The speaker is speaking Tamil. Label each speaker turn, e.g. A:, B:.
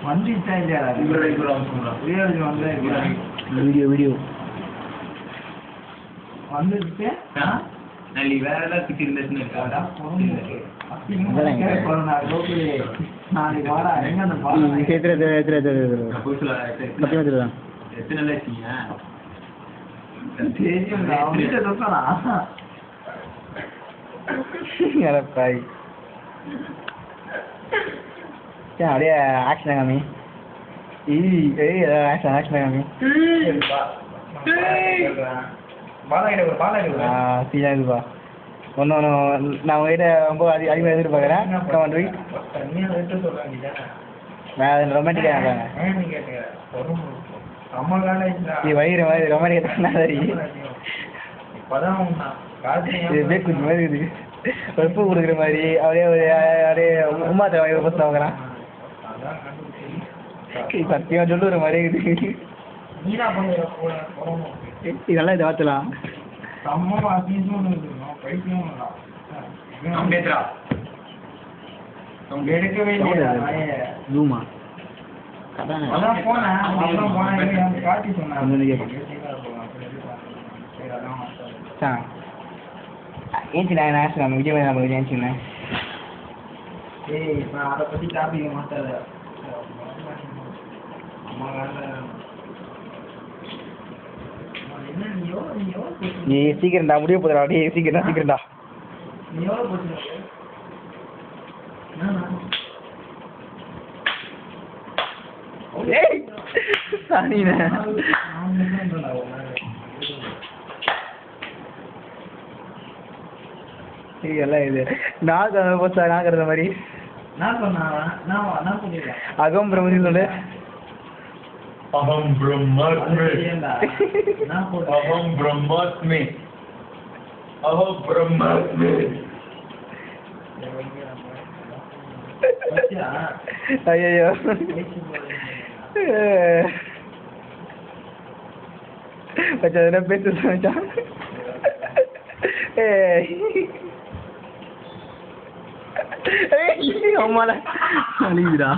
A: வந்துச்சா இல்லையா வீடியோ வந்துச்சு
B: நீ வேற ஏதாவது கிட்ட இருந்துச்சுன்னு
A: நாளைக்கு வாடா எங்க அந்த
B: எத்தனை நாள் வச்சீங்க
A: அப்படியே ஆக்ஷன் காமி ஆக்ஷன் காமி சீனாதுப்பா ஒன்று நான் உங்ககிட்ட ரொம்ப அதிகமாக எதிர்பார்க்குறேன் வேறு ரொமான்டிக்காக வயிறு மாதிரி ரொமான்டிக்கா சரி குஞ்சு மாதிரி இருக்குது வெப்பு கொடுக்குற மாதிரி அப்படியே அப்படியே உமாத்த வாங்கி பஸ் வாங்குறான் சத்தியமாக சொல்லுற மாதிரி இருக்குது இதெல்லாம் இதை வாத்தலாம் எடுக்கவே ஜூமா ஏன்ச்சு நான் ஆசை விஜய் நம்ம ஏன்ச்சுண்ணே நான் அதை பற்றி டாபிக் மாட்டாத நீ சீக்கிரம்டா முடிய போதுடா அப்படியே சீக்கிரம்டா நீ எவ்வளோ போச்சு எல்லாம் இது நாக்குற மாதிரி அகம் பிரம்மதி சொல்லு
B: अहम ब्रह्मास्मि
A: ஐயோ மச்சான் பேச மச்சான் அம்மாடா அழிவுடா